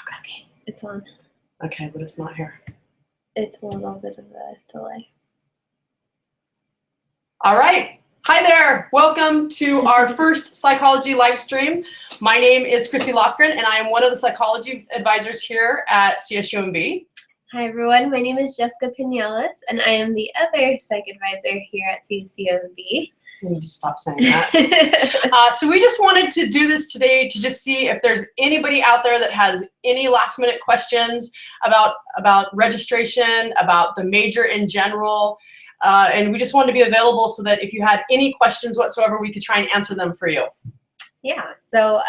Okay, it's on. Okay, but it's not here. It's a little bit of a delay. All right. Hi there. Welcome to our first psychology live stream. My name is Chrissy Lofgren, and I am one of the psychology advisors here at CSUMB. Hi, everyone. My name is Jessica Pinales, and I am the other psych advisor here at CSUMB. You need to stop saying that. So we just wanted to do this today to just see if there's anybody out there that has any last minute questions about registration, about the major in general. And we just wanted to be available so that if you had any questions whatsoever, we could try and answer them for you. Yeah, so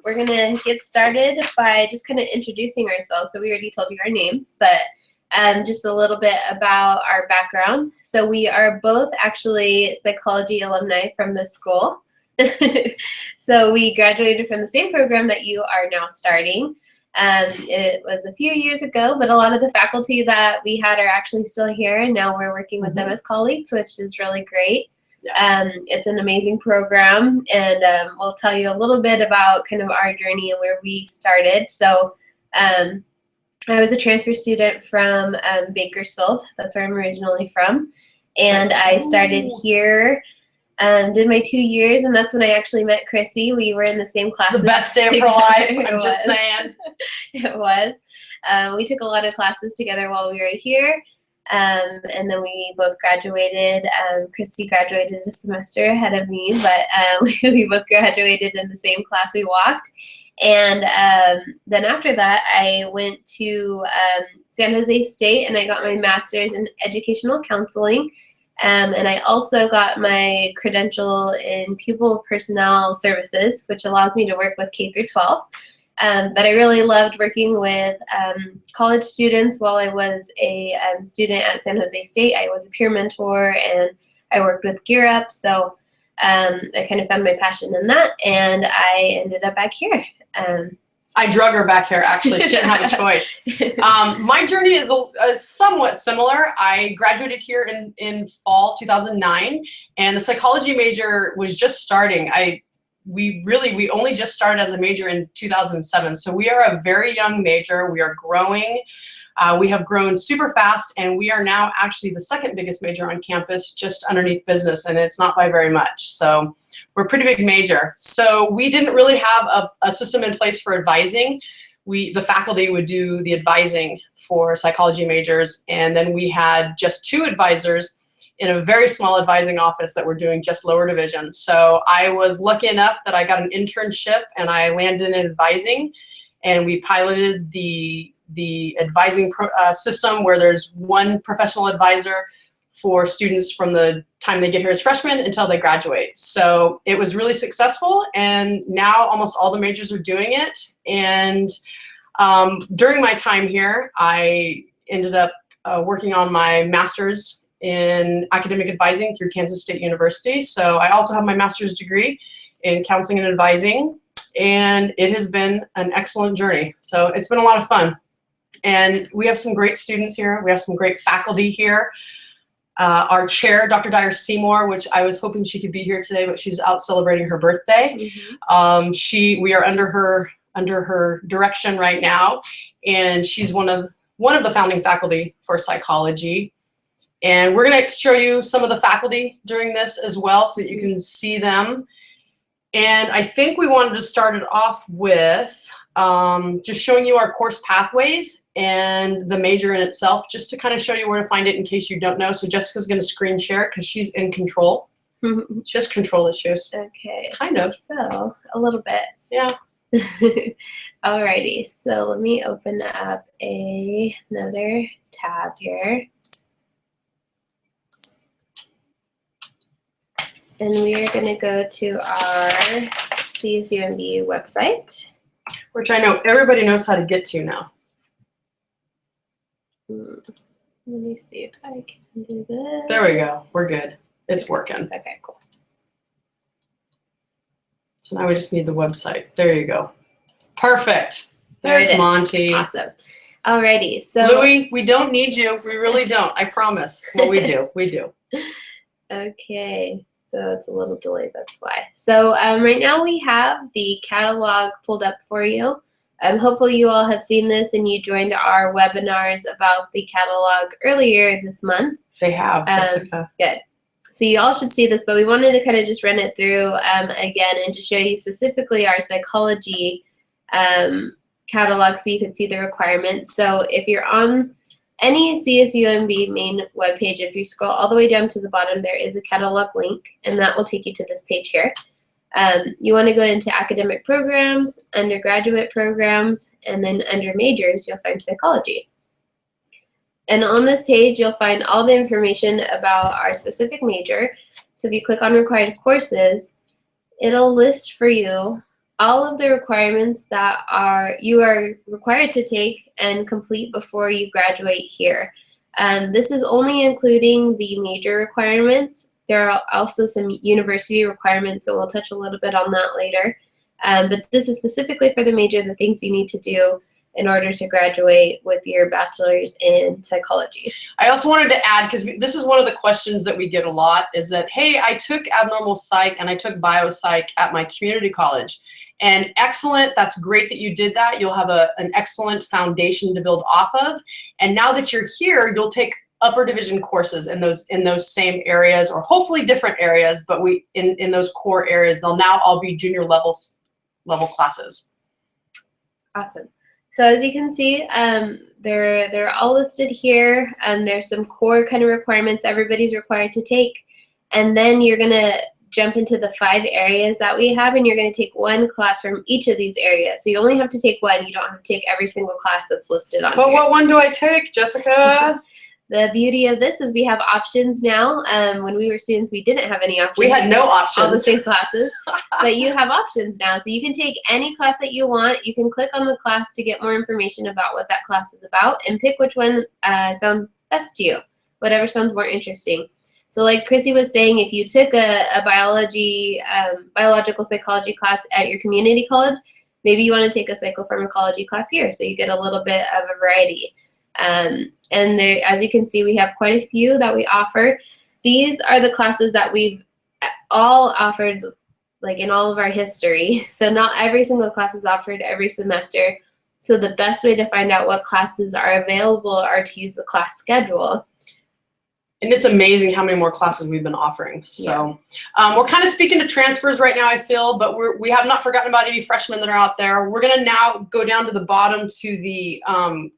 we're going to get started by just kind of introducing ourselves. So we already told you our names, but just a little bit about our background. So we are both actually psychology alumni from this school. So we graduated from the same program that you are now starting. It was a few years ago, but a lot of the faculty that we had are actually still here, and now we're working with them as colleagues, which is really great. Yeah. It's an amazing program, and we'll tell you a little bit about kind of our journey and where we started. So I was a transfer student from Bakersfield. That's where I'm originally from. And I started here, did my 2 years, and that's when I actually met Chrissy. We were in the same class. It's the best day of her life, I'm just saying. It was. We took a lot of classes together while we were here. And then we both graduated. Christy graduated a semester ahead of me, but we both graduated in the same class we walked. And then after that, I went to San Jose State, and I got my master's in educational counseling. And I also got my credential in pupil personnel services, which allows me to work with K through 12. But I really loved working with college students while I was a student at San Jose State. I was a peer mentor, and I worked with Gear Up. So I kind of found my passion in that, and I ended up back here. I drug her back here, actually. She didn't have a choice. My journey is somewhat similar. I graduated here in fall 2009, and the psychology major was just starting. We only just started as a major in 2007, so we are a very young major. We are growing. We have grown super fast, and we are now actually the second biggest major on campus, just underneath business, and it's not by very much. So we're a pretty big major. So we didn't really have a system in place for advising. The faculty would do the advising for psychology majors, and then we had just 2 advisors in a very small advising office that were doing just lower division. So I was lucky enough that I got an internship, and I landed in advising, and we piloted the advising system where there's one professional advisor for students from the time they get here as freshmen until they graduate. So it was really successful, and now almost all the majors are doing it. And during my time here, I ended up working on my master's in academic advising through Kansas State University. So I also have my master's degree in counseling and advising, and it has been an excellent journey. So it's been a lot of fun. And we have some great students here. We have some great faculty here. Our chair, Dr. Dyer Seymour, which I was hoping she could be here today, but she's out celebrating her birthday. We are under her direction right now, and she's one of the founding faculty for psychology. And we're going to show you some of the faculty during this as well, so that you can see them. And I think we wanted to start it off with just showing you our course pathways and the major in itself, just to kind of show you where to find it in case you don't know. So Jessica's going to screen share it because she's in control. Just control issues. Okay. Kind of. So a little bit. Yeah. Alrighty. So let me open up another tab here. And we are going to go to our CSUMB website, which I know everybody knows how to get to now. Let me see if I can do this. There we go. We're good. It's working. Okay, cool. So now we just need the website. There you go. Perfect. There's Monty. Awesome. Alrighty. So Louie, we don't need you. We really don't. I promise. Well, we do. We do. Okay. So it's a little delayed, that's why. So right now we have the catalog pulled up for you Hopefully you all have seen this and you joined our webinars about the catalog earlier this month. They have, Jessica. Good. So you all should see this, but we wanted to kind of just run it through again and to show you specifically our psychology catalog so you can see the requirements. So if you're on any CSUMB main webpage, if you scroll all the way down to the bottom, there is a catalog link, and that will take you to this page here. You want to go into academic programs, undergraduate programs, and then under majors, you'll find psychology. And on this page, you'll find all the information about our specific major. So if you click on required courses, it'll list for you all of the requirements that you are required to take and complete before you graduate here. This is only including the major requirements. There are also some university requirements, so we'll touch a little bit on that later. But this is specifically for the major, the things you need to do in order to graduate with your bachelor's in psychology. I also wanted to add, because this is one of the questions that we get a lot, is that, hey, I took abnormal psych and I took biopsych at my community college. And excellent, that's great that you did that. You'll have an excellent foundation to build off of. And now that you're here, you'll take upper division courses in those same areas, or hopefully different areas, but in those core areas, they'll now all be junior level classes. Awesome. So as you can see, they're all listed here. There's some core kind of requirements everybody's required to take. And then you're going to jump into the 5 areas that we have, and you're going to take one class from each of these areas. So you only have to take one. You don't have to take every single class that's listed on here. But what one do I take, Jessica? The beauty of this is we have options now. When we were students, we didn't have any options. We had no options. All the same classes. But you have options now. So you can take any class that you want. You can click on the class to get more information about what that class is about and pick which one sounds best to you, whatever sounds more interesting. So like Chrissy was saying, if you took a biological psychology class at your community college, maybe you want to take a psychopharmacology class here, so you get a little bit of a variety. And there, as you can see, we have quite a few that we offer. These are the classes that we've all offered, like in all of our history. So not every single class is offered every semester. So the best way to find out what classes are available are to use the class schedule. And it's amazing how many more classes we've been offering. So we're kind of speaking to transfers right now, I feel, but we have not forgotten about any freshmen that are out there. We're going to now go down to the bottom to the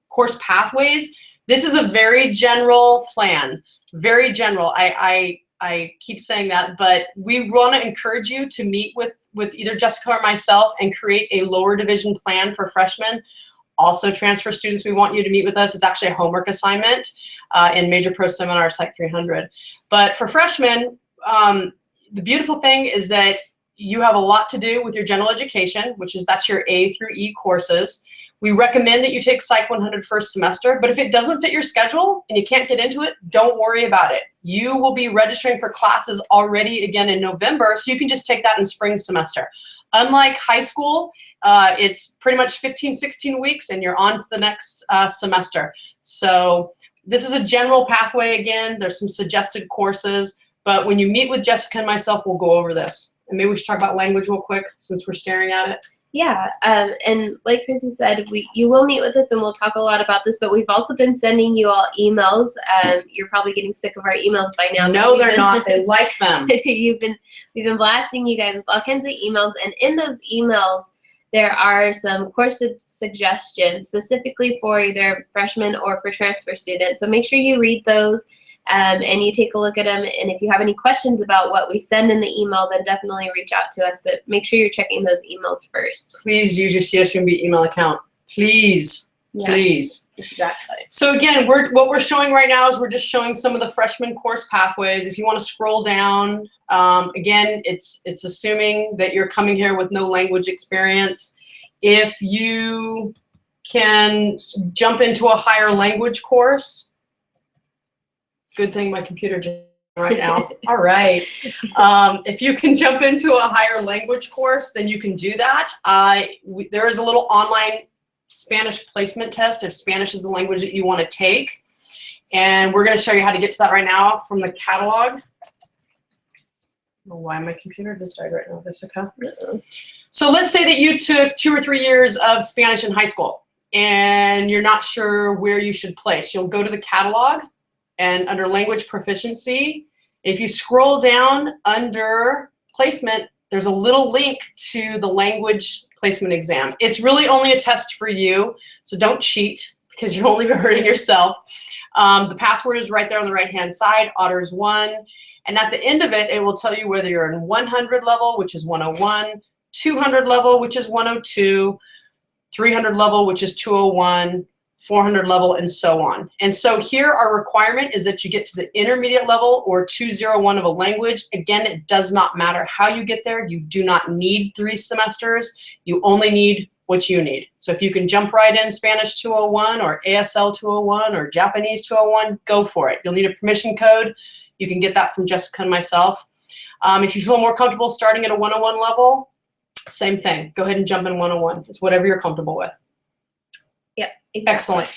course pathways. This is a very general plan, very general. I keep saying that, but we want to encourage you to meet with either Jessica or myself and create a lower division plan for freshmen. Also, transfer students, we want you to meet with us. It's actually a homework assignment in Major Pro Seminar Psych 300. But for freshmen, the beautiful thing is that you have a lot to do with your general education, that's your A through E courses. We recommend that you take Psych 100 first semester, but if it doesn't fit your schedule and you can't get into it, don't worry about it. You will be registering for classes already again in November, so you can just take that in spring semester. Unlike high school, it's pretty much 15, 16 weeks and you're on to the next semester. So this is a general pathway again. There's some suggested courses, but when you meet with Jessica and myself, we'll go over this. And maybe we should talk about language real quick since we're staring at it. Yeah, and like Chrissy said, you will meet with us and we'll talk a lot about this, but we've also been sending you all emails. You're probably getting sick of our emails by now. No, they're not. They like them. We've been blasting you guys with all kinds of emails, and in those emails, there are some course suggestions specifically for either freshmen or for transfer students. So make sure you read those and you take a look at them. And if you have any questions about what we send in the email, then definitely reach out to us. But make sure you're checking those emails first. Please use your CSUMB email account. Please. Yeah, please. Exactly. So again, what we're showing right now is we're just showing some of the freshman course pathways. If you want to scroll down, again, it's assuming that you're coming here with no language experience. If you can jump into a higher language course, good thing my computer just right now. All right. If you can jump into a higher language course, then you can do that. There is a little online Spanish placement test if Spanish is the language that you want to take. And we're going to show you how to get to that right now from the catalog. I don't know why my computer just died right now, Jessica. So let's say that you took 2 or 3 years of Spanish in high school and you're not sure where you should place. You'll go to the catalog and under language proficiency, if you scroll down under placement, there's a little link to the language placement exam. It's really only a test for you, so don't cheat because you'll only be hurting yourself. The password is right there on the right-hand side, Otters1. And at the end of it, it will tell you whether you're in 100 level, which is 101, 200 level, which is 102, 300 level, which is 201, 400 level, and so on. And so here our requirement is that you get to the intermediate level or 201 of a language. Again, it does not matter how you get there. You do not need 3 semesters. You only need what you need. So if you can jump right in Spanish 201 or ASL 201 or Japanese 201, go for it. You'll need a permission code. You can get that from Jessica and myself. If you feel more comfortable starting at a 101 level, same thing. Go ahead and jump in 101. It's whatever you're comfortable with. Yep. Exactly. Excellent.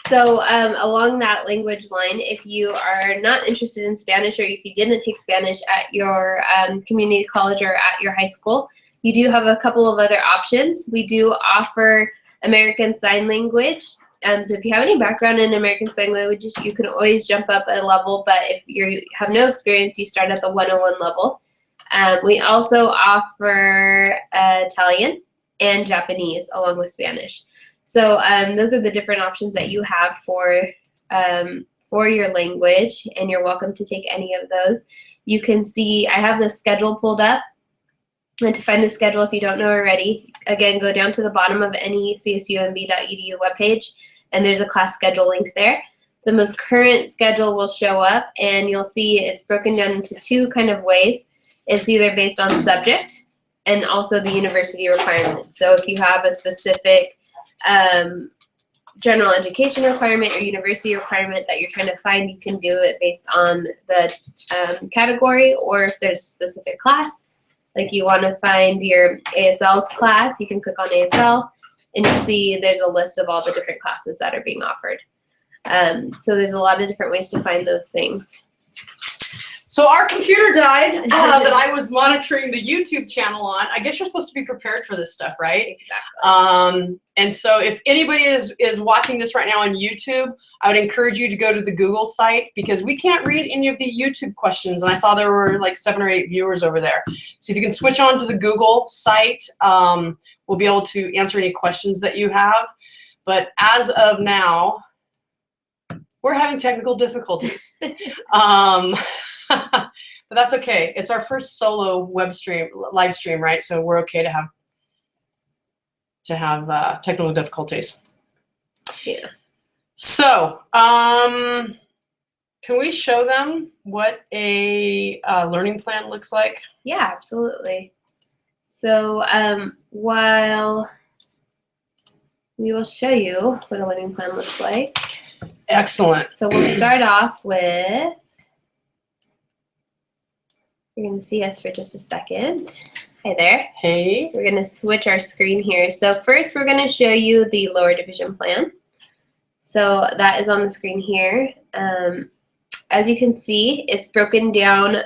So along that language line, if you are not interested in Spanish or if you didn't take Spanish at your community college or at your high school, you do have a couple of other options. We do offer American Sign Language. So if you have any background in American Sign Language, you can always jump up a level, but if you have no experience, you start at the 101 level. We also offer Italian and Japanese along with Spanish. So those are the different options that you have for your language, and you're welcome to take any of those. You can see I have the schedule pulled up. And to find the schedule, if you don't know already, again, go down to the bottom of any csumb.edu webpage, and there's a class schedule link there. The most current schedule will show up, and you'll see it's broken down into 2 kind of ways. It's either based on subject and also the university requirements. So if you have a specific general education requirement or university requirement that you're trying to find, you can do it based on the category, or if there's a specific class, like you want to find your ASL class, you can click on ASL, and you'll see there's a list of all the different classes that are being offered. So there's a lot of different ways to find those things. So our computer died that I was monitoring the YouTube channel on. I guess you're supposed to be prepared for this stuff, right? Exactly. And so if anybody is watching this right now on YouTube, I would encourage you to go to the Google site because we can't read any of the YouTube questions. And I saw there were like 7 or 8 viewers over there. So if you can switch on to the Google site, we'll be able to answer any questions that you have. But as of now, we're having technical difficulties. But that's okay. It's our first solo live stream, right? So we're okay to have technical difficulties. Yeah. So, can we show them what a learning plan looks like? Yeah, absolutely. So while we will show you what a learning plan looks like. Excellent. So we'll start off with, you're going to see us for just a second. Hi there. Hey. We're going to switch our screen here. So first we're going to show you the lower division plan. So that is on the screen here. As you can see, it's broken down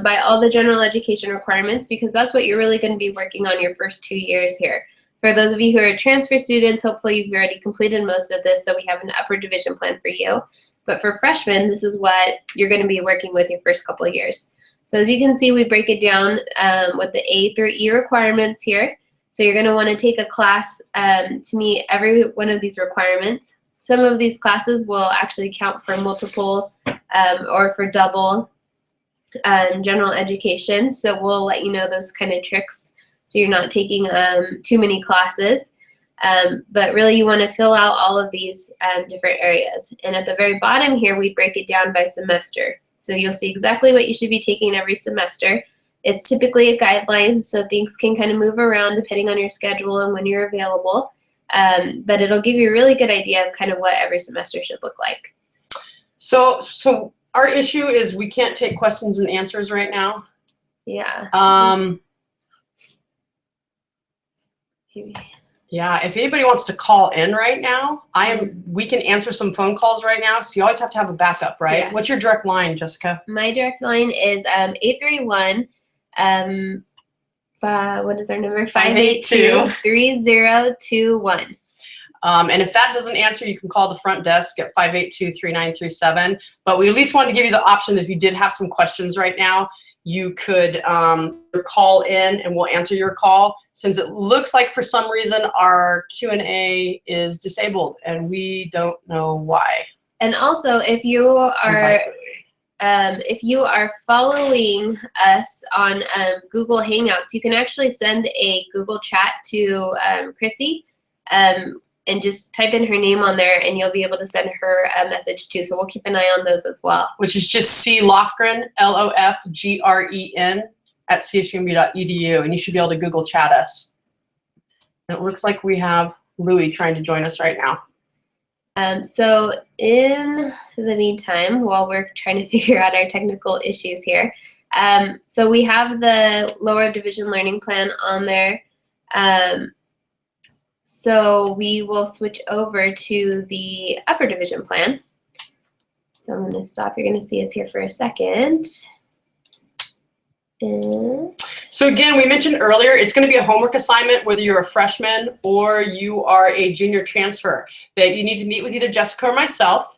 by all the general education requirements because that's what you're really going to be working on your first 2 years here. For those of you who are transfer students, hopefully you've already completed most of this, so we have an upper division plan for you. But for freshmen, this is what you're going to be working with your first couple of years. So as you can see, we break it down with the A through E requirements here. So you're going to want to take a class to meet every one of these requirements. Some of these classes will actually count for multiple or for double general education. So we'll let you know those kind of tricks so you're not taking too many classes. But really you want to fill out all of these different areas. And at the very bottom here, we break it down by semester. So you'll see exactly what you should be taking every semester. It's typically a guideline, so things can kind of move around depending on your schedule and when you're available. But it'll give you a really good idea of kind of what every semester should look like. So our issue is we can't take questions and answers right now. Yeah. Yeah, if anybody wants to call in right now, we can answer some phone calls right now, so you always have to have a backup, right? Yeah. What's your direct line, Jessica? My direct line is 831-4 what is our number? 582. 582-3021. And if that doesn't answer, you can call the front desk at 582-3937. But we at least wanted to give you the option that if you did have some questions right now, you could call in and we'll answer your call, since it looks like for some reason our Q&A is disabled and we don't know why. And also, if you are following us on Google Hangouts, you can actually send a Google chat to Chrissy and just type in her name on there, and you'll be able to send her a message too. So we'll keep an eye on those as well. Which is just C. Lofgren, Lofgren, at chumb.edu, and you should be able to Google chat us. And it looks like we have Louie trying to join us right now. So in the meantime, while we're trying to figure out our technical issues here, so we have the lower division learning plan on there. So we will switch over to the upper division plan. So I'm going to stop. You're going to see us here for a second. So again, we mentioned earlier, it's going to be a homework assignment, whether you're a freshman or you are a junior transfer, that you need to meet with either Jessica or myself.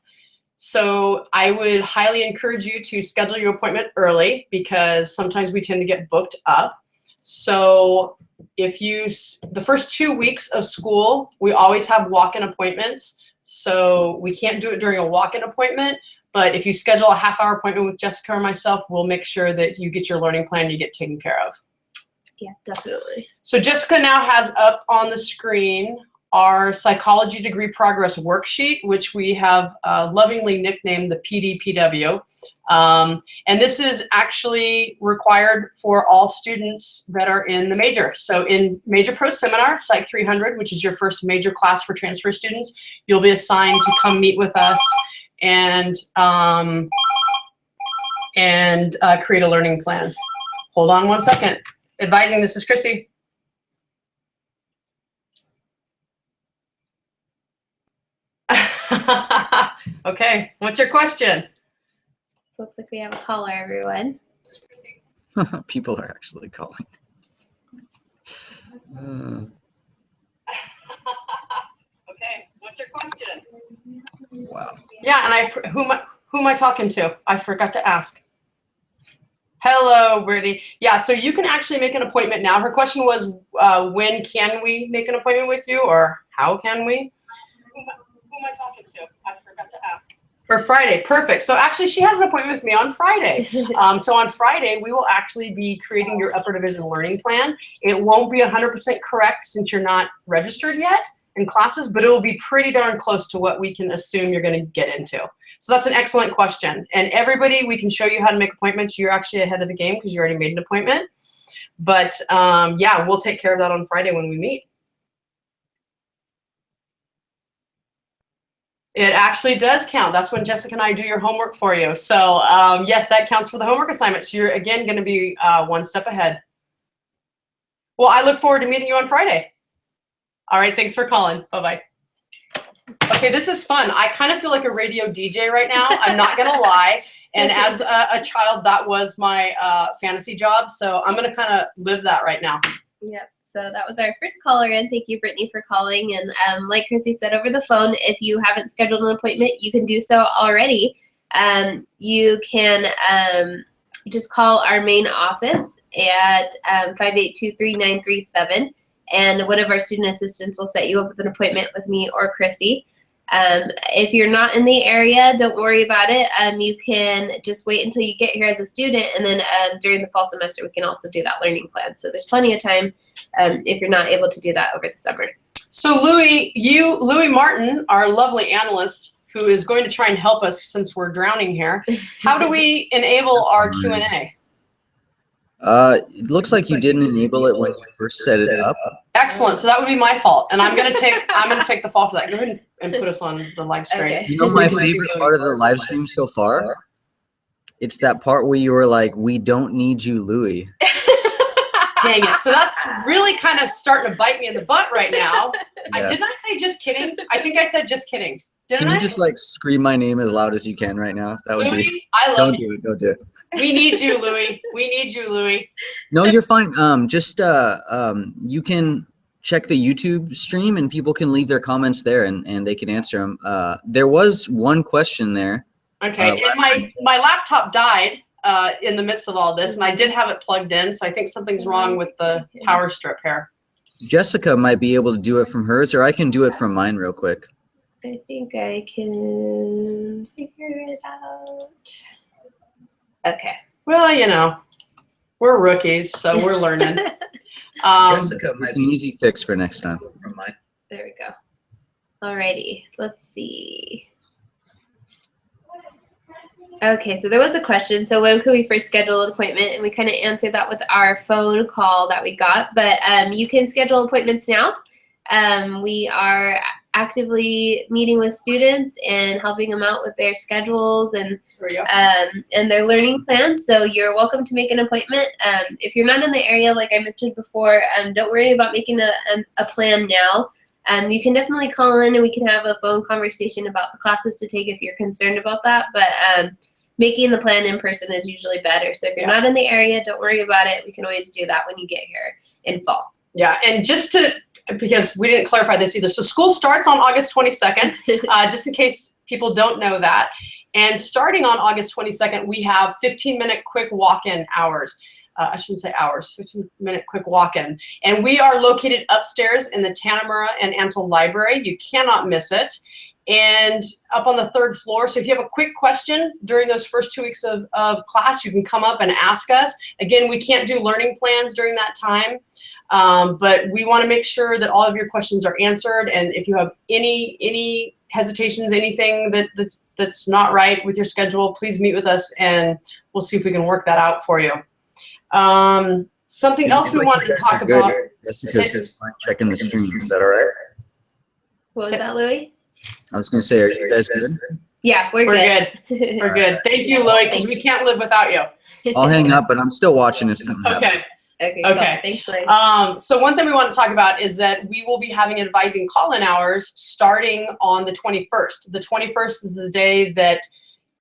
So I would highly encourage you to schedule your appointment early, because sometimes we tend to get booked up. So if the first 2 weeks of school, we always have walk-in appointments. So we can't do it during a walk-in appointment. But if you schedule a half-hour appointment with Jessica or myself, we'll make sure that you get your learning plan, you get taken care of. Yeah, definitely. So Jessica now has up on the screen our psychology degree progress worksheet, which we have lovingly nicknamed the PDPW. And this is actually required for all students that are in the major. So in Major Pro Seminar, Psych 300, which is your first major class for transfer students, you'll be assigned to come meet with us and create a learning plan. Hold on one second. Advising, this is Chrissy. Okay, what's your question? So looks like we have a caller, everyone. People are actually calling. Okay, what's your question? Wow. Yeah, and who am I talking to? I forgot to ask. Hello, Brittany. Yeah, so you can actually make an appointment now. Her question was, when can we make an appointment with you, or how can we? Who am I talking to? I forgot to ask. For Friday, perfect. So actually, she has an appointment with me on Friday. So on Friday, we will actually be creating your upper division learning plan. It won't be 100% correct since you're not registered yet in classes, but it will be pretty darn close to what we can assume you're going to get into. So that's an excellent question. And everybody, we can show you how to make appointments. You're actually ahead of the game because you already made an appointment. But yeah, we'll take care of that on Friday when we meet. It actually does count. That's when Jessica and I do your homework for you. So yes, that counts for the homework assignment. So you're, again, going to be one step ahead. Well, I look forward to meeting you on Friday. All right, thanks for calling. Bye-bye. Okay, this is fun. I kind of feel like a radio DJ right now. I'm not going to lie. And as a child, that was my fantasy job. So I'm going to kind of live that right now. Yep. So that was our first caller in. Thank you, Brittany, for calling. And like Chrissy said over the phone, if you haven't scheduled an appointment, you can do so already. You can just call our main office at 582-3937, and one of our student assistants will set you up with an appointment with me or Chrissy. If you're not in the area, don't worry about it. You can just wait until you get here as a student, and then during the fall semester, we can also do that learning plan. So there's plenty of time if you're not able to do that over the summer. So Louie Martin, our lovely analyst, who is going to try and help us since we're drowning here, how do we enable our Q&A? It looks like you didn't enable it when you first set it up. Excellent. So that would be my fault, and I'm gonna take the fall for that. Go ahead and put us on the live screen. Okay. You know my favorite part of the live stream so far? It's that part where you were like, "We don't need you, Louie." Dang it. So that's really kind of starting to bite me in the butt right now. Yeah. Didn't I say just kidding? I think I said just kidding. Didn't Can you I? just like scream my name as loud as you can right now? That would be. Louis, I love Don't you. do it. Don't do it. We need you, Louis. We need you, Louis. No, you're fine. You can check the YouTube stream and people can leave their comments there and they can answer them. There was one question there. Okay, and my laptop died in the midst of all this, and I did have it plugged in, so I think something's wrong with the power strip here. Jessica might be able to do it from hers, or I can do it from mine real quick. I think I can figure it out. Okay. Well, you know, we're rookies, so we're learning. Jessica might be an easy fix for next time from mine. There we go. Alrighty, let's see. Okay, so there was a question. So when could we first schedule an appointment? And we kind of answered that with our phone call that we got. But you can schedule appointments now. We are actively meeting with students and helping them out with their schedules and their learning plans. So you're welcome to make an appointment. If you're not in the area, like I mentioned before, don't worry about making a plan now. You can definitely call in and we can have a phone conversation about the classes to take if you're concerned about that. But making the plan in person is usually better. So if you're not in the area, don't worry about it. We can always do that when you get here in fall. Yeah, and because we didn't clarify this either. So school starts on August 22nd, just in case people don't know that. And starting on August 22nd, we have 15-minute quick walk-in hours. I shouldn't say hours, 15-minute quick walk-in. And we are located upstairs in the Tanamura and Ansel Library. You cannot miss it. And up on the 3rd floor. So if you have a quick question during those first 2 weeks of class, you can come up and ask us. Again, we can't do learning plans during that time, but we want to make sure that all of your questions are answered. And if you have any hesitations, anything that's not right with your schedule, please meet with us and we'll see if we can work that out for you. Something else we wanted to talk about. Just because I'm checking the stream. Is that all right? What was that, Louis? I was going to say, are you guys good? Yeah, we're good. We're good. Thank you, Louis, because we can't live without you. I'll hang up, but I'm still watching if something happens. Okay. Okay. Cool. Thanks, Louis. So one thing we want to talk about is that we will be having advising call-in hours starting on the 21st. The 21st is the day that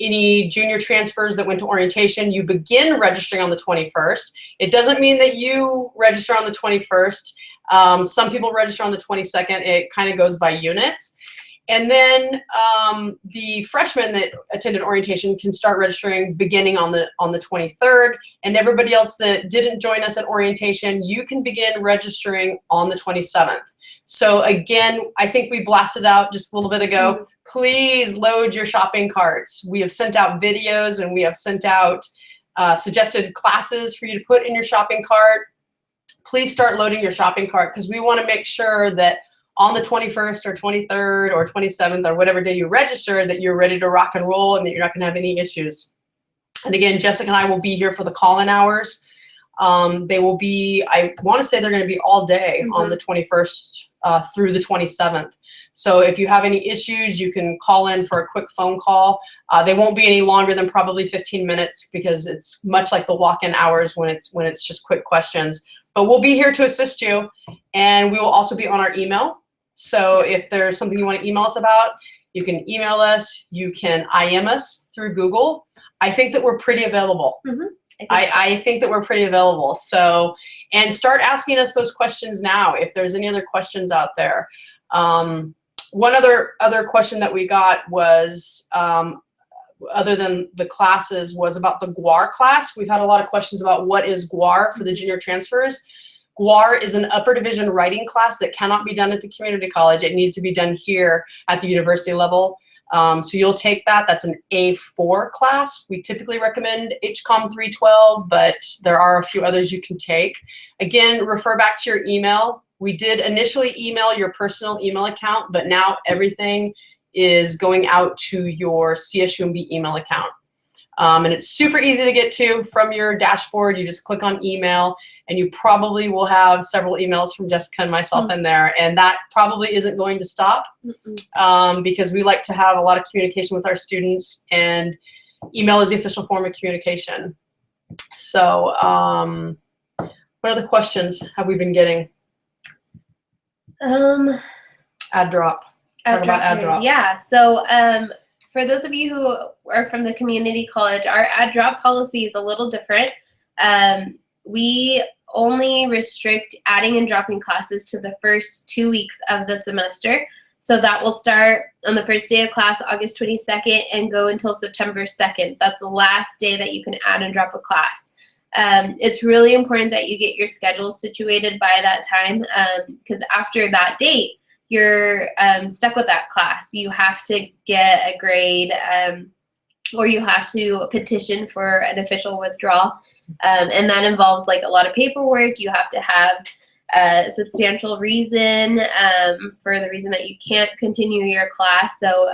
any junior transfers that went to orientation, you begin registering on the 21st. It doesn't mean that you register on the 21st. Some people register on the 22nd. It kind of goes by units. And then the freshmen that attended orientation can start registering beginning on the 23rd. And everybody else that didn't join us at orientation, you can begin registering on the 27th. So again, I think we blasted out just a little bit ago, please load your shopping carts. We have sent out videos and we have sent out suggested classes for you to put in your shopping cart. Please start loading your shopping cart because we want to make sure that on the 21st or 23rd or 27th or whatever day you register that you're ready to rock and roll and that you're not going to have any issues. And again, Jessica and I will be here for the call-in hours. They will be, I want to say they're going to be all day on the 21st through the 27th. So if you have any issues, you can call in for a quick phone call. They won't be any longer than probably 15 minutes because it's much like the walk-in hours when it's just quick questions. But we'll be here to assist you, and we will also be on our email. So if there's something you want to email us about, you can email us. You can IM us through Google. I think that we're pretty available. I think that we're pretty available. So, and start asking us those questions now if there's any other questions out there. One other question that we got was, other than the classes, was about the GWAR class. We've had a lot of questions about what is GWAR for the junior transfers. GWAR is an upper division writing class that cannot be done at the community college. It needs to be done here at the university level. So you'll take that. That's an A4 class. We typically recommend HCOM 312, but there are a few others you can take. Again, refer back to your email. We did initially email your personal email account, but now everything is going out to your CSUMB email account. And it's super easy to get to from your dashboard. You just click on email, and you probably will have several emails from Jessica and myself in there. And that probably isn't going to stop because we like to have a lot of communication with our students, and email is the official form of communication. So what other questions have we been getting? Ad drop. Talk about ad drop. Yeah. So for those of you who are from the community college, our ad drop policy is a little different. We only restrict adding and dropping classes to the first 2 weeks of the semester. So that will start on the first day of class, August 22nd, and go until September 2nd. That's the last day that you can add and drop a class. It's really important that you get your schedules situated by that time, because after that date, you're stuck with that class. You have to get a grade, or you have to petition for an official withdrawal. And that involves like a lot of paperwork. You have to have a substantial reason for the reason that you can't continue your class. So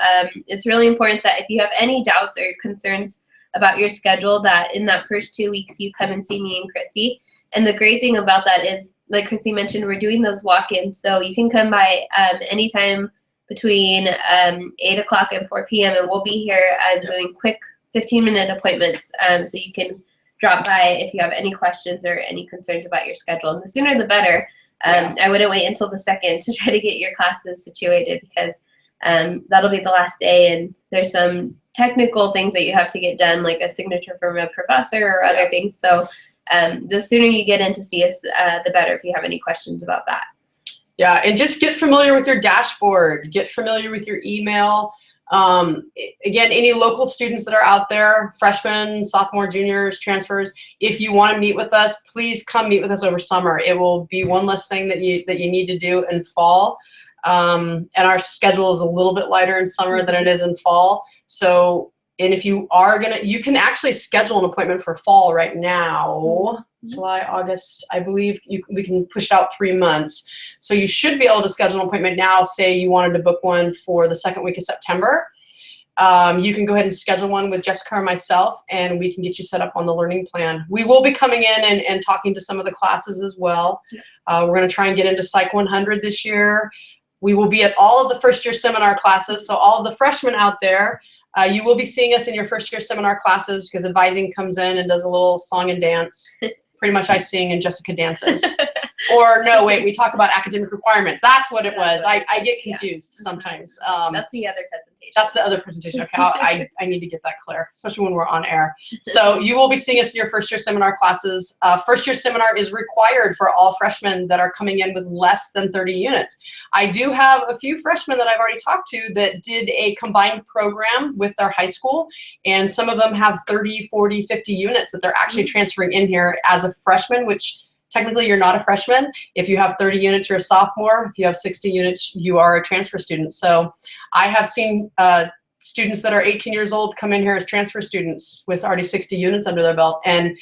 it's really important that if you have any doubts or concerns about your schedule, that in that first 2 weeks you come and see me and Chrissy. And the great thing about that is, like Chrissy mentioned, we're doing those walk-ins. So you can come by anytime between 8 o'clock and 4 p.m. and we'll be here doing quick 15-minute appointments. So you can drop by if you have any questions or any concerns about your schedule. And the sooner the better. I wouldn't wait until the 2nd to try to get your classes situated, because that'll be the last day, and there's some technical things that you have to get done, like a signature from a professor or other things. So the sooner you get in to see us, the better if you have any questions about that. Yeah, and just get familiar with your dashboard. Get familiar with your email. Again, any local students that are out there, freshmen, sophomore, juniors, transfers, if you want to meet with us, please come meet with us over summer. It will be one less thing that you need to do in fall. And our schedule is a little bit lighter in summer than it is in fall. So, and if you are you can actually schedule an appointment for fall right now. July, August, I believe we can push it out 3 months. So you should be able to schedule an appointment now. Say you wanted to book one for the 2nd week of September. You can go ahead and schedule one with Jessica or myself, and we can get you set up on the learning plan. We will be coming in and talking to some of the classes as well. We're going to try and get into Psych 100 this year. We will be at all of the first-year seminar classes. So all of the freshmen out there, you will be seeing us in your first-year seminar classes, because advising comes in and does a little song and dance. Pretty much I sing and Jessica dances. Or no, wait, we talk about academic requirements. That's what it was. I get confused sometimes. That's the other presentation. That's the other presentation. Okay, I need to get that clear, especially when we're on air. So you will be seeing us in your first-year seminar classes. First-year seminar is required for all freshmen that are coming in with less than 30 units. I do have a few freshmen that I've already talked to that did a combined program with their high school, and some of them have 30, 40, 50 units that they're actually transferring in here as a freshman, which technically you're not a freshman. If you have 30 units, you're a sophomore. If you have 60 units, you are a transfer student. So I have seen students that are 18 years old come in here as transfer students with already 60 units under their belt. And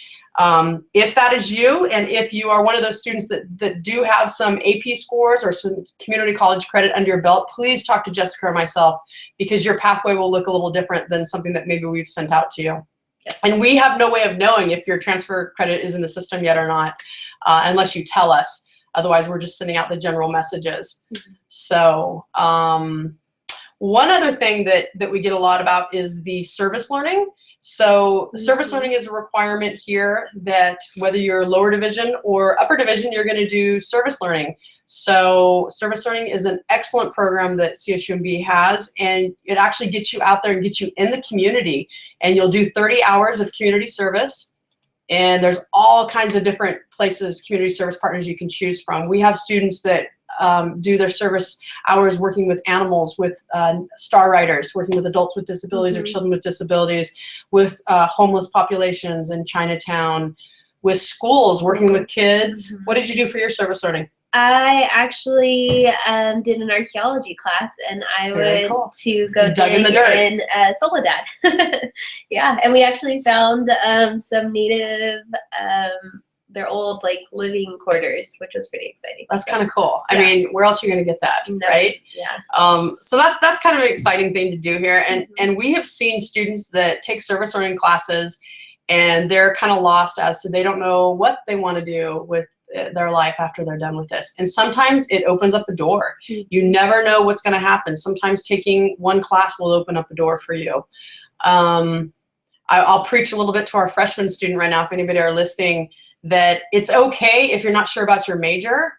if that is you, and if you are one of those students that do have some AP scores or some community college credit under your belt, please talk to Jessica or myself, because your pathway will look a little different than something that maybe we've sent out to you. And we have no way of knowing if your transfer credit is in the system yet or not, unless you tell us. Otherwise, we're just sending out the general messages. So one other thing that we get a lot about is the service learning. So service learning is a requirement here that whether you're lower division or upper division, you're going to do service learning. So service learning is an excellent program that CSUMB has, and it actually gets you out there and gets you in the community. And you'll do 30 hours of community service. And there's all kinds of different places, community service partners you can choose from. We have students that do their service hours working with animals, with star riders, working with adults with disabilities or children with disabilities, with homeless populations in Chinatown, with schools, working with kids. What did you do for your service learning? I actually did an archaeology class, and I went to go dig in the dirt in Soledad. Yeah, and we actually found some native, their old like living quarters, which was pretty exciting. That's kind of cool. I mean, where else are you going to get that, right? Yeah. So that's kind of an exciting thing to do here, and we have seen students that take service learning classes, and they're kind of lost as to they don't know what they want to do with their life after they're done with this. And sometimes it opens up a door. You never know what's going to happen. Sometimes taking one class will open up a door for you. I'll preach a little bit to our freshman student right now, if anybody are listening, that it's okay if you're not sure about your major.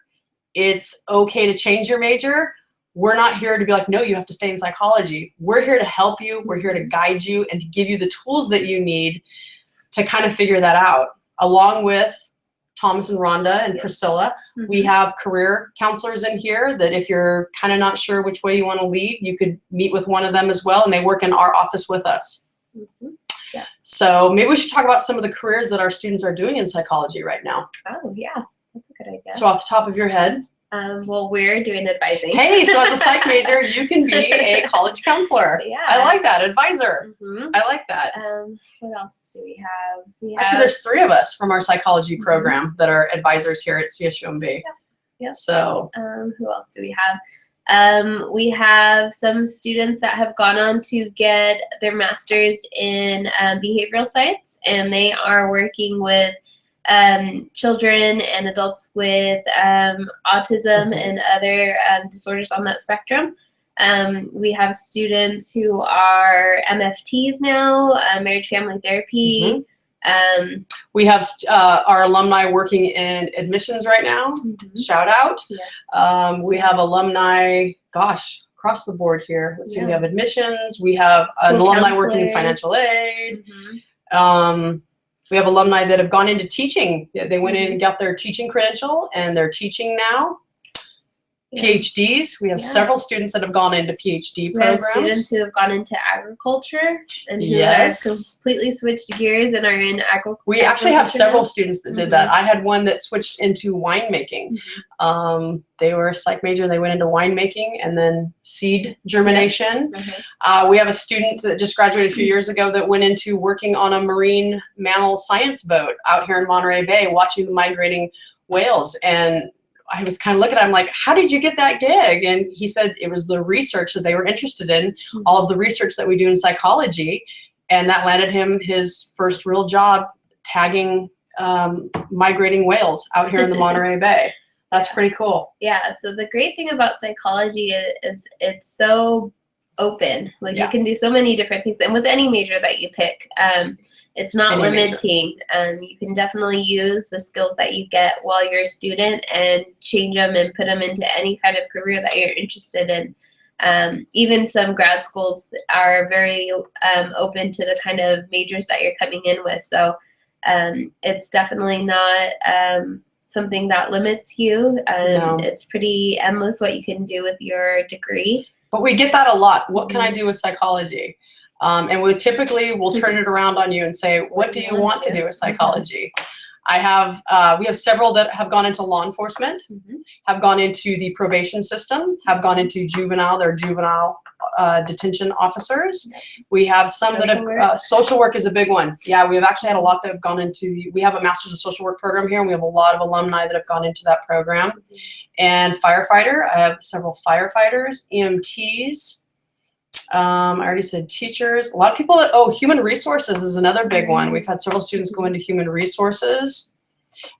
It's okay to change your major. we're not here to be like, no, you have to stay in psychology. We're here to help you. We're here to guide you and to give you the tools that you need to kind of figure that out. Along with Thomas and Rhonda and Priscilla, we have career counselors in here that if you're kind of not sure which way you want to lead, you could meet with one of them as well, and they work in our office with us. Yeah. So maybe we should talk about some of the careers that our students are doing in psychology right now. Oh, yeah. That's a good idea. So off the top of your head. Well, we're doing advising. Hey, so as a psych major, you can be a college counselor. Yeah. I like that. Advisor. I like that. What else do we have? Actually, there's 3 of us from our psychology program that are advisors here at CSUMB. Yeah. So. Who else do we have? We have some students that have gone on to get their master's in behavioral science, and they are working with children and adults with autism and other disorders on that spectrum. We have students who are MFTs now, marriage family therapy. We have our alumni working in admissions right now. Shout out. Yes. We have alumni, gosh, across the board here. Let's see, we have admissions. We have an alumni working in financial aid. We have alumni that have gone into teaching. They went in and got their teaching credential, and they're teaching now. PhDs. We have several students that have gone into PhD programs. We have students who have gone into agriculture and who have completely switched gears and are in agriculture. We actually have several students that did that. I had one that switched into winemaking. They were a psych major, they went into winemaking and then seed germination. We have a student that just graduated a few years ago that went into working on a marine mammal science boat out here in Monterey Bay, watching the migrating whales. And I was kind of looking at him like, how did you get that gig? And he said it was the research that they were interested in, all of the research that we do in psychology. And that landed him his first real job tagging migrating whales out here in the Monterey Bay. That's pretty cool. Yeah, so the great thing about psychology is it's so open. Like you can do so many different things. And with any major that you pick, it's not limiting. You can definitely use the skills that you get while you're a student and change them and put them into any kind of career that you're interested in. Even some grad schools are very open to the kind of majors that you're coming in with. So it's definitely not something that limits you. No. It's pretty endless what you can do with your degree. But we get that a lot. What can I do with psychology? And we typically will turn it around on you and say, what do you want to do with psychology? We have several that have gone into law enforcement, have gone into the probation system, have gone into they're juvenile detention officers. We have some social work is a big one. Yeah, we have actually had a lot that have gone into, we have a master's of social work program here, and we have a lot of alumni that have gone into that program. And firefighter, I have several firefighters, EMTs. I already said teachers. A lot of people, human resources is another big one. We've had several students go into human resources.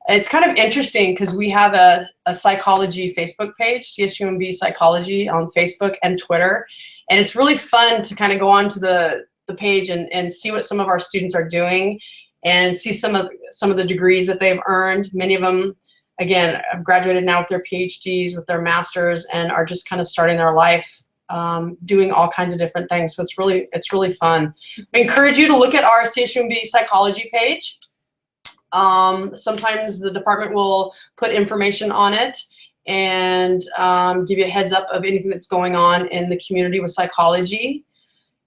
It's kind of interesting because we have a psychology Facebook page, CSUMB Psychology, on Facebook and Twitter. And it's really fun to kind of go onto the page and see what some of our students are doing and see some of the degrees that they've earned. Many of them, again, have graduated now with their PhDs, with their masters, and are just kind of starting their life doing all kinds of different things. So it's really fun. I encourage you to look at our CSUMB Psychology page. Sometimes the department will put information on it and give you a heads up of anything that's going on in the community with psychology.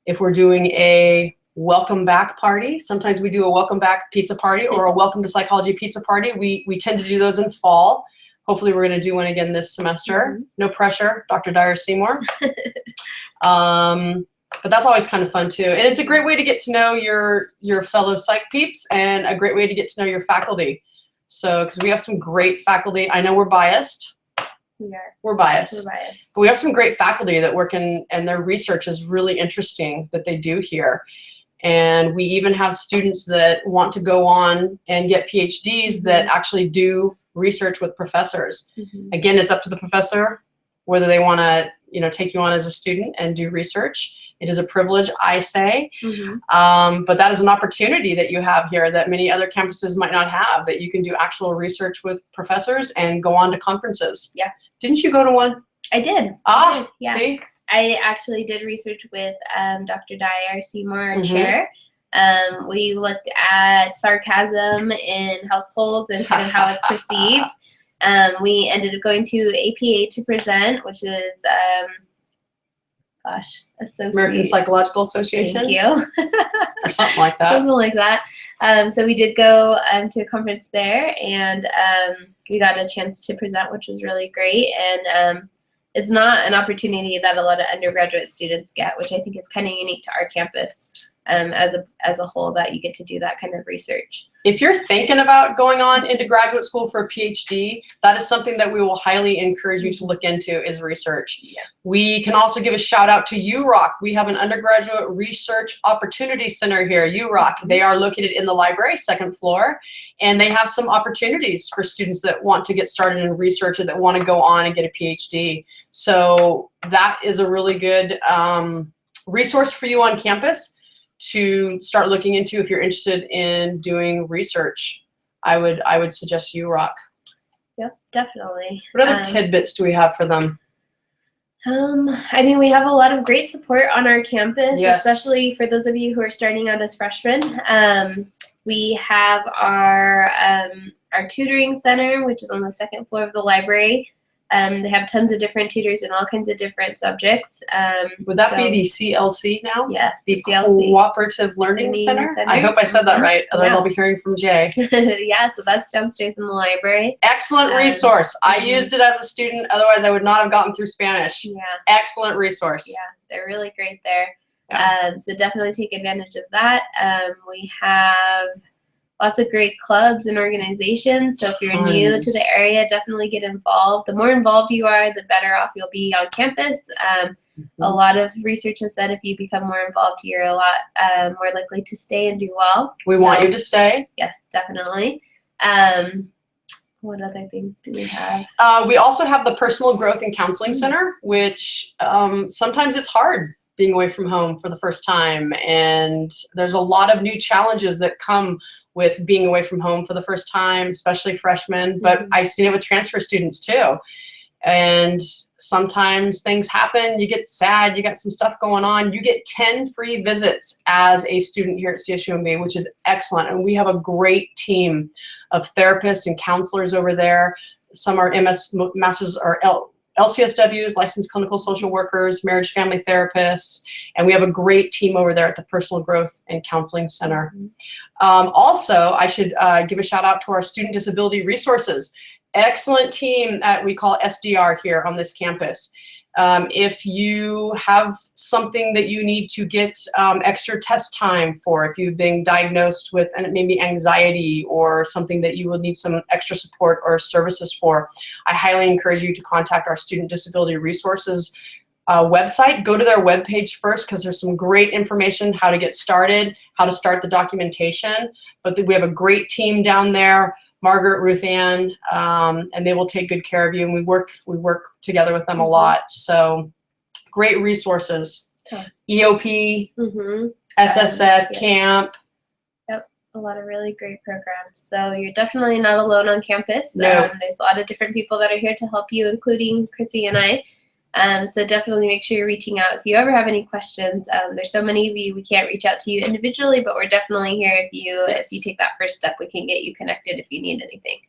If we're doing a welcome back party, sometimes we do a welcome back pizza party or a welcome to psychology pizza party. We tend to do those in fall. Hopefully we're going to do one again this semester. No pressure, Dr. Dyer Seymour. But that's always kind of fun too. And it's a great way to get to know your fellow psych peeps and a great way to get to know your faculty. So, because we have some great faculty. I know we're biased. We're biased. But we have some great faculty that work and their research is really interesting that they do here. And we even have students that want to go on and get PhDs that actually do research with professors. Again, it's up to the professor whether they want to, take you on as a student and do research. It is a privilege, I say, but that is an opportunity that you have here that many other campuses might not have, that you can do actual research with professors and go on to conferences. Yeah. Didn't you go to one? I did. Yeah. See? I actually did research with Dr. Dye, our Seymour Mhm. chair. We looked at sarcasm in households and kind of how it's perceived. We ended up going to APA to present, which is, American Psychological Association. Thank you. Or something like that. Something like that. So we did go to a conference there, and we got a chance to present, which was really great. And it's not an opportunity that a lot of undergraduate students get, which I think is kind of unique to our campus as a whole, that you get to do that kind of research. If you're thinking about going on into graduate school for a PhD, that is something that we will highly encourage you to look into, is research. Yeah. We can also give a shout out to UROC. We have an undergraduate research opportunity center here, UROC. They are located in the library, second floor, and they have some opportunities for students that want to get started in research or that want to go on and get a PhD. So that is a really good resource for you on campus to start looking into if you're interested in doing research. I would suggest UROC. Yep, definitely. What other tidbits do we have for them? I mean, we have a lot of great support on our campus, Yes. especially for those of you who are starting out as freshmen. We have our tutoring center, which is on the second floor of the library. They have tons of different tutors in all kinds of different subjects. Would that be the CLC now? Yes, The CLC. Cooperative Learning Center? Center. I hope I said that right, otherwise Yeah. I'll be hearing from Jay. Yeah, so that's downstairs in the library. Excellent resource. I mhm. used it as a student, otherwise I would not have gotten through Spanish. Yeah, Excellent resource. yeah, they're really great there. Yeah. So definitely take advantage of that. We have lots of great clubs and organizations. So if you're new to Tons. the area, definitely get involved. The more involved you are, the better off you'll be on campus. A lot of research has said if you become more involved, you're a lot more likely to stay and do well. We want you to stay. Yes, definitely. What other things do we have? We also have the Personal Growth and Counseling Center, which sometimes it's hard being away from home for the first time. And there's a lot of new challenges that come with being away from home for the first time, especially freshmen. But I've seen it with transfer students too. And sometimes things happen, you get sad, you got some stuff going on. You get 10 free visits as a student here at CSUMB, which is excellent. And we have a great team of therapists and counselors over there. Some are masters or LCSWs, licensed clinical social workers, marriage family therapists, and we have a great team over there at the Personal Growth and Counseling Center. Also, I should give a shout out to our Student Disability Resources. Excellent team that we call SDR here on this campus. If you have something that you need to get extra test time for, if you've been diagnosed with maybe anxiety or something that you will need some extra support or services for, I highly encourage you to contact our Student Disability Resources website. Go to their webpage first, because there's some great information, how to get started, how to start the documentation. But we have a great team down there, Margaret, Ruth Ann, and they will take good care of you. And we work together with them a lot. So great resources. Okay. EOP, SSS, yeah. camp. Yep, a lot of really great programs. So you're definitely not alone on campus. No. There's a lot of different people that are here to help you, including Chrissy and I. So definitely make sure you're reaching out. If you ever have any questions, there's so many of you, we can't reach out to you individually, but we're definitely here if you take that first step. We can get you connected if you need anything.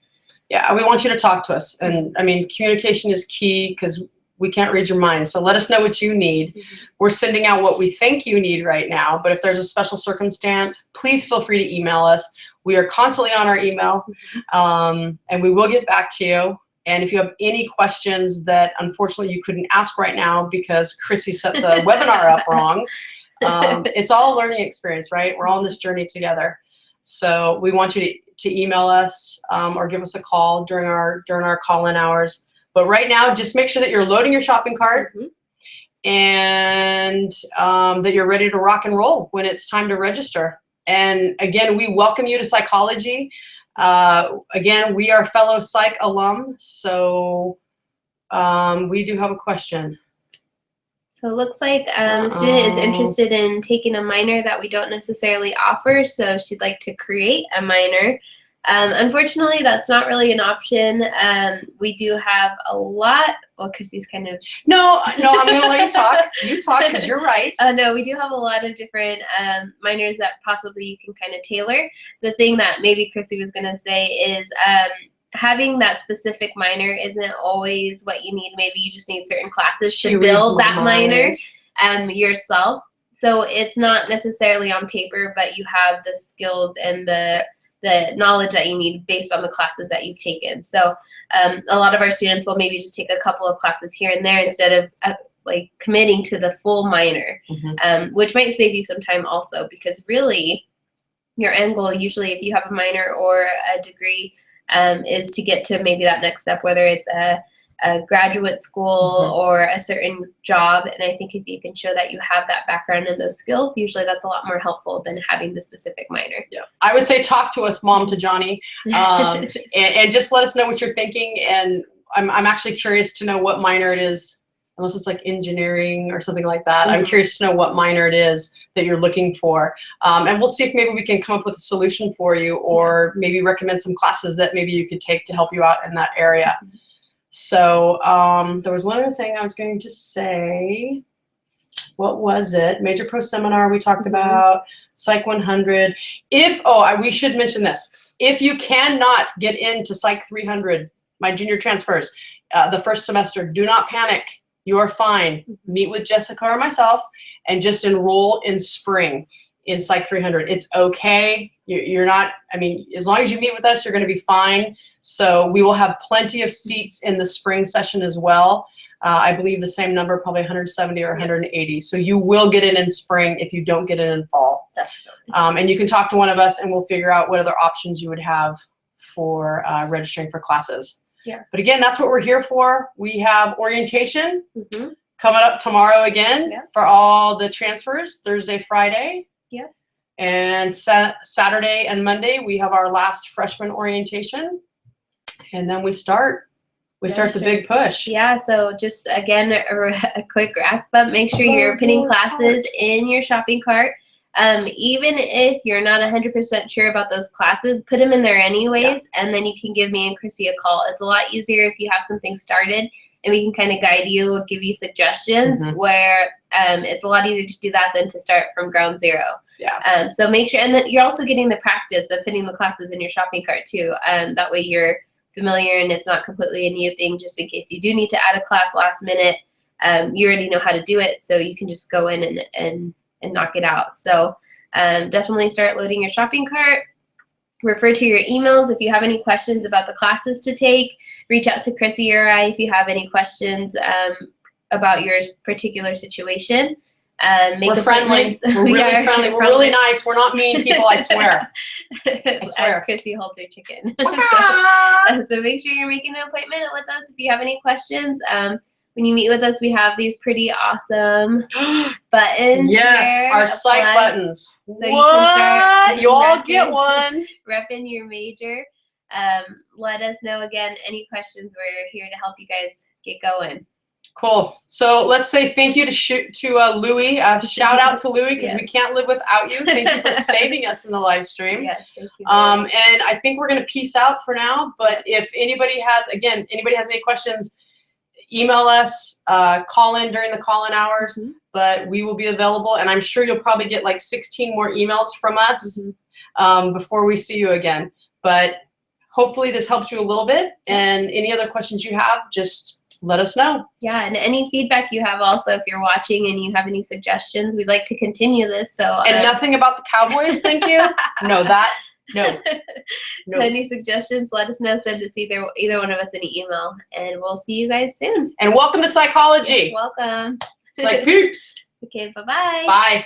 Yeah, we want you to talk to us. And I mean, communication is key, because we can't read your mind. So let us know what you need. We're sending out what we think you need right now, but if there's a special circumstance, please feel free to email us. We are constantly on our email, and we will get back to you. And if you have any questions that unfortunately you couldn't ask right now because Chrissy set the webinar up wrong, it's all a learning experience, right? We're all on this journey together. So we want you to email us or give us a call during our call-in hours. But right now, just make sure that you're loading your shopping cart and that you're ready to rock and roll when it's time to register. And again, we welcome you to psychology. Again, we are fellow psych alum, so we do have a question. So it looks like a student is interested in taking a minor that we don't necessarily offer, so she'd like to create a minor. Unfortunately, that's not really an option. We do have a lot. Well, Chrissy's kind of. No, I'm going to let you talk. You talk because you're right. No, we do have a lot of different minors that possibly you can kind of tailor. The thing that maybe Chrissy was going to say is having that specific minor isn't always what you need. Maybe you just need certain classes to build that minor yourself. So it's not necessarily on paper, but you have the skills and the knowledge that you need based on the classes that you've taken. So a lot of our students will maybe just take a couple of classes here and there instead of like committing to the full minor, which might save you some time also, because really your end goal usually if you have a minor or a degree is to get to maybe that next step, whether it's a graduate school or a certain job. And I think if you can show that you have that background and those skills, usually that's a lot more helpful than having the specific minor. Yeah, I would say talk to us, Mom to Johnny, and just let us know what you're thinking. And I'm actually curious to know what minor it is, unless it's like engineering or something like that. I'm curious to know what minor it is that you're looking for. And we'll see if maybe we can come up with a solution for you, or maybe recommend some classes that maybe you could take to help you out in that area. So there was one other thing I was going to say. What was it? Major Pro Seminar we talked about, Psych 100. We should mention this. If you cannot get into Psych 300, my junior transfers, the first semester, do not panic. You are fine. Meet with Jessica or myself and just enroll in spring in Psych 300. It's okay. You're not, I mean, as long as you meet with us, you're going to be fine. So we will have plenty of seats in the spring session as well. I believe the same number, probably 170 or 180. So you will get in spring if you don't get in fall. And you can talk to one of us and we'll figure out what other options you would have for registering for classes. Yeah. But again, that's what we're here for. We have orientation coming up tomorrow again for all the transfers, Thursday, Friday. Yeah. And Saturday and Monday, we have our last freshman orientation. And then we start the big push. Yeah, so just again, a quick wrap up. Make sure you're putting classes in your shopping cart. Even if you're not 100% sure about those classes, put them in there anyways, and then you can give me and Chrissy a call. It's a lot easier if you have something started and we can kind of guide you, give you suggestions, where it's a lot easier to do that than to start from ground zero. Yeah. So make sure, and then you're also getting the practice of putting the classes in your shopping cart too. That way you're familiar and it's not completely a new thing, just in case you do need to add a class last minute. You already know how to do it, so you can just go in and knock it out. So definitely start loading your shopping cart. Refer to your emails if you have any questions about the classes to take. Reach out to Chrissy or I if you have any questions about your particular situation. We're friendly. We're really friendly. We're really nice. We're not mean people, I swear. I swear. As Chrissy holds her chicken. So make sure you're making an appointment with us if you have any questions. When you meet with us, we have these pretty awesome buttons. Yes, our psych buttons. So you can start. You all get one. Repping your major. Let us know again any questions. We're here to help you guys get going. Cool. So let's say thank you to Louie. Shout out to Louie because we can't live without you. Thank you for saving us in the live stream. Yes, thank you. And I think we're going to peace out for now. But if anybody has any questions, email us, call in during the call-in hours. But we will be available, and I'm sure you'll probably get like 16 more emails from us before we see you again. But hopefully this helps you a little bit. And any other questions you have, just let us know. Yeah, and any feedback you have also, if you're watching and you have any suggestions, we'd like to continue this. So and nothing about the Cowboys, thank you. No. So any suggestions, let us know. Send us either one of us an email, and we'll see you guys soon. And welcome to psychology. Yes, welcome. It's like peeps. Okay, bye-bye. Bye.